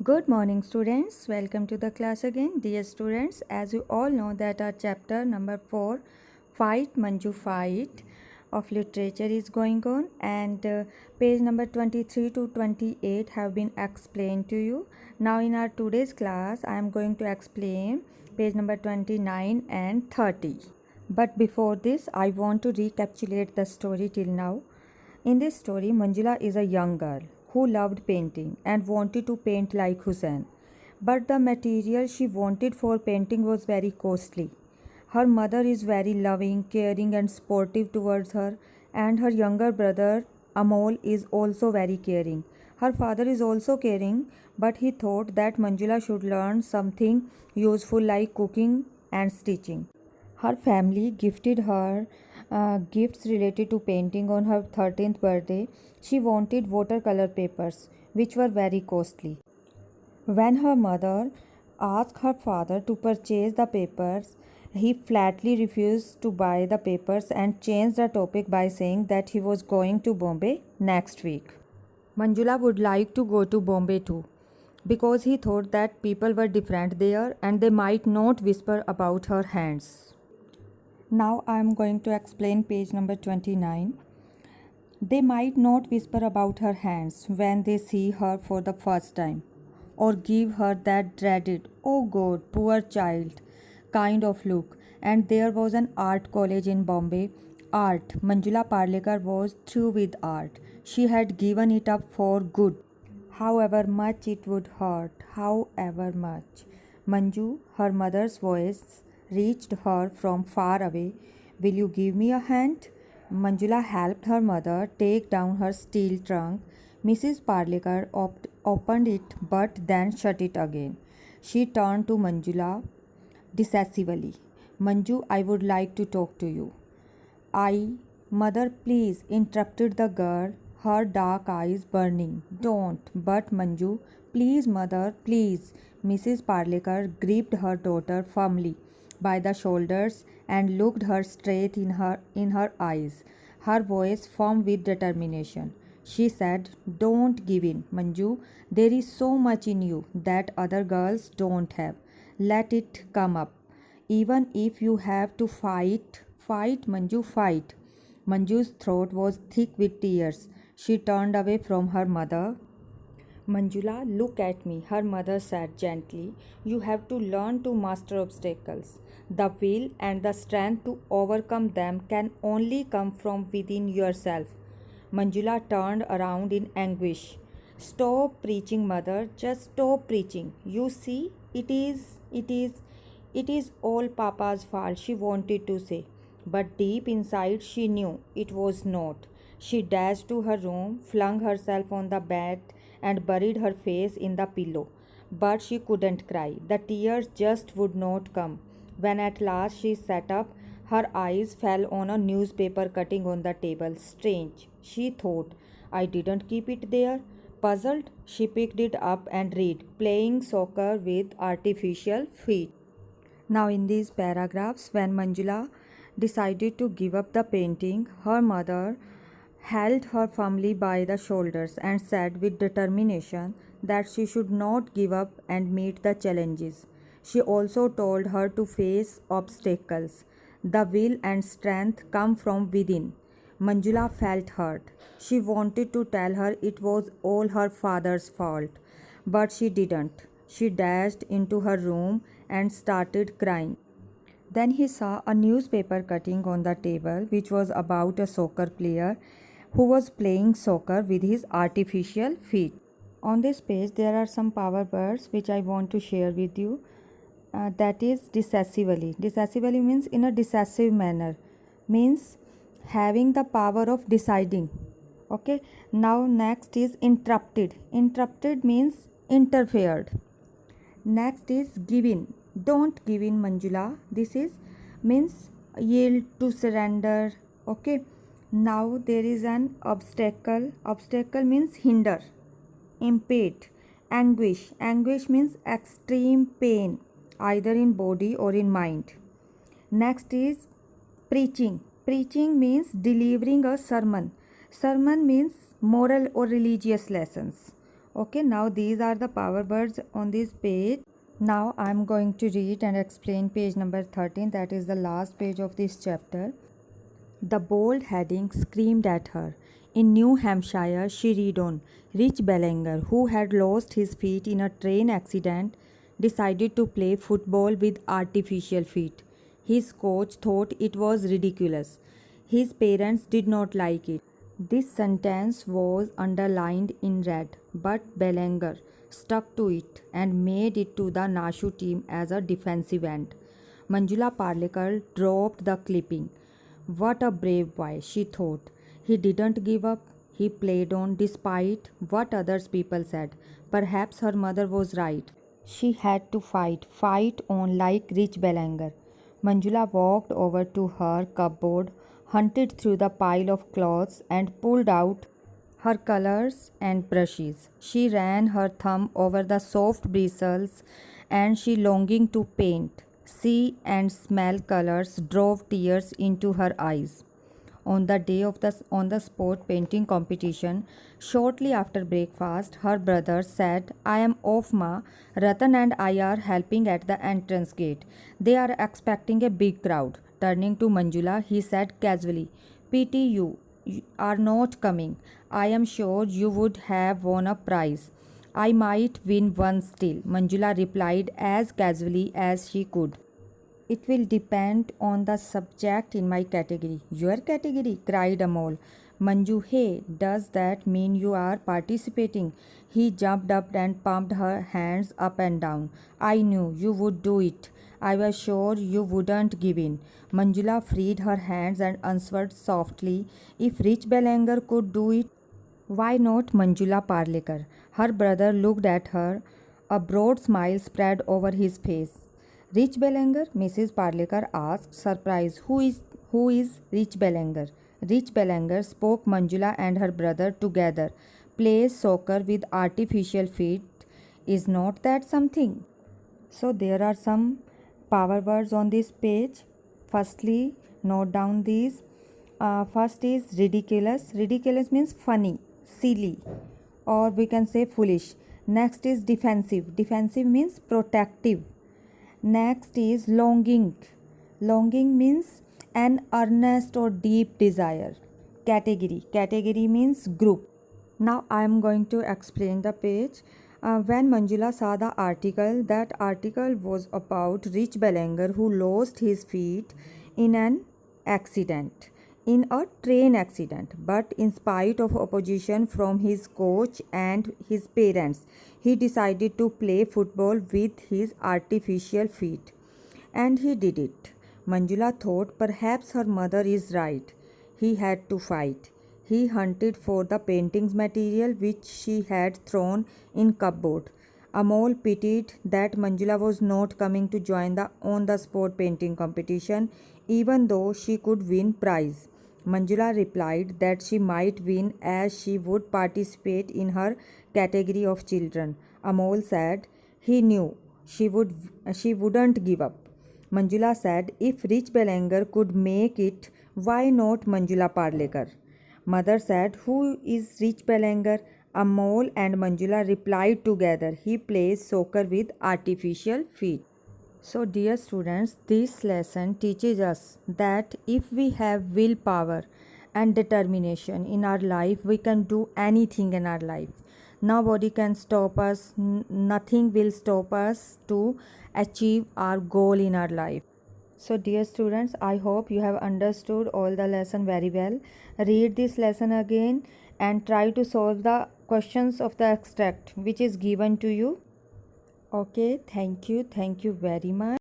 Good morning students, welcome to the class again. Dear students, as you all know that our chapter number 4, Fight Manju Fight of literature is going on, and page number 23 to 28 have been explained to you. Now in our today's class, I am going to explain page number 29 and 30. But before this, I want to recapitulate the story till now. In this story, Manjula is a young girl who loved painting and wanted to paint like Hussein. But the material she wanted for painting was very costly. Her mother is very loving, caring, and sportive towards her, and her younger brother Amol is also very caring. Her father is also caring, but he thought that Manjula should learn something useful like cooking and stitching. Her family gifted her gifts related to painting on her 13th birthday. She wanted watercolor papers, which were very costly. When her mother asked her father to purchase the papers, he flatly refused to buy the papers and changed the topic by saying that he was going to Bombay next week. Manjula would like to go to Bombay too because he thought that people were different there and they might not whisper about her hands. Now I am going to explain page number 29. They might not whisper about her hands when they see her for the first time, or give her that dreaded, oh God, poor child kind of look. And there was an art college in Bombay. Art. Manjula Parlekar was through with art. She had given it up for good. However much it would hurt, however much. Manju, her mother's voice, reached her from far away. Will you give me a hand? Manjula helped her mother take down her steel trunk. Mrs. Parlekar opened it but then shut it again. She turned to Manjula decisively. Manju, I would like to talk to you. Mother, please, interrupted the girl, her dark eyes burning. Don't, but Manju, please, mother, please. Mrs. Parlekar gripped her daughter firmly by the shoulders and looked her straight in her eyes, her voice firm with determination. She said, don't give in, Manju. There is so much in you that other girls don't have. Let it come up. Even if you have to fight, fight, Manju, fight. Manju's throat was thick with tears. She turned away from her mother. Manjula, look at me, her mother said gently. You have to learn to master obstacles. The will and the strength to overcome them can only come from within yourself. Manjula turned around in anguish. Stop preaching, mother. Just stop preaching. You see, it is all Papa's fault, she wanted to say. But deep inside, she knew it was not. She dashed to her room, flung herself on the bed, and buried her face in the pillow. But she couldn't cry. The tears just would not come. When at last she sat up, her eyes fell on a newspaper cutting on the table. Strange, she thought. I didn't keep it there. Puzzled, she picked it up and read, Playing soccer with artificial feet. Now, in these paragraphs, when Manjula decided to give up the painting, her mother held her firmly by the shoulders and said with determination that she should not give up and meet the challenges. She also told her to face obstacles. The will and strength come from within. Manjula felt hurt. She wanted to tell her it was all her father's fault, but she didn't. She dashed into her room and started crying. Then he saw a newspaper cutting on the table, which was about a soccer player who was playing soccer with his artificial feet. On this page, there are some power words which I want to share with you. That is decisively. Decisively means in a decisive manner, means having the power of deciding. Okay. Now next is interrupted. Interrupted means interfered. Next is give in. Don't give in, Manjula. This is means yield to surrender. Okay. Now there is an obstacle. Obstacle means hinder, impede, anguish. Anguish means extreme pain, either in body or in mind. Next is preaching. Preaching means delivering a sermon. Sermon means moral or religious lessons. Okay, now these are the power words on this page. Now I'm going to read and explain page number 13, that is the last page of this chapter. The bold heading screamed at her. In New Hampshire, she read on. Rich Belanger, who had lost his feet in a train accident, decided to play football with artificial feet. His coach thought it was ridiculous. His parents did not like it. This sentence was underlined in red, but Belanger stuck to it and made it to the Nashu team as a defensive end. Manjula Parlekar dropped the clipping. What a brave boy, she thought. He didn't give up. He played on despite what others people said. Perhaps her mother was right. She had to fight on like Rich Belanger. Manjula walked over to her cupboard, hunted through the pile of clothes, and pulled out her colors and brushes. She ran her thumb over the soft bristles and she longing to paint. See and smell colors drove tears into her eyes. On the day of the on the sport painting competition, shortly after breakfast, her brother said, "I am off, Ma. Ratan and I are helping at the entrance gate. They are expecting a big crowd." Turning to Manjula, he said casually, "Pity you are not coming. I am sure you would have won a prize." "I might win one still," Manjula replied as casually as she could. "It will depend on the subject in my category." "Your category?" cried Amol. "Manju, hey, does that mean you are participating?" He jumped up and pumped her hands up and down. "I knew you would do it. I was sure you wouldn't give in." Manjula freed her hands and answered softly, "If Rich Belanger could do it, why not Manjula Parlekar?" Her brother looked at her. A broad smile spread over his face. "Rich Belanger?" Mrs. Parlekar asked, surprised. Who is Rich Belanger?" "Rich Belanger," spoke Manjula and her brother together, "plays soccer with artificial feet. Is not that something?" So there are some power words on this page. Firstly, note down these. First is ridiculous. Ridiculous means funny, silly, or we can say foolish. Next is defensive. Defensive means protective. Next is longing. Longing means an earnest or deep desire. Category. Category means group. Now I am going to explain the page. When Manjula saw the article, that article was about Rich Belanger who lost his feet in an accident, in a train accident. But in spite of opposition from his coach and his parents, he decided to play football with his artificial feet. And he did it. Manjula thought perhaps her mother is right. He had to fight. He hunted for the painting's material which she had thrown in cupboard. Amol pitied that Manjula was not coming to join the on-the-spot painting competition even though she could win prize. Manjula replied that she might win as she would participate in her category of children. Amol said he knew she wouldn't give up. Manjula said if Rich Belanger could make it, why not Manjula Parlekar? Mother said, "Who is Rich Belanger?" Amol and Manjula replied together, "He plays soccer with artificial feet." So, dear students, this lesson teaches us that if we have willpower and determination in our life, we can do anything in our life. Nobody can stop us, nothing will stop us to achieve our goal in our life. So, dear students, I hope you have understood all the lesson very well. Read this lesson again and try to solve the questions of the extract which is given to you. Okay, thank you very much.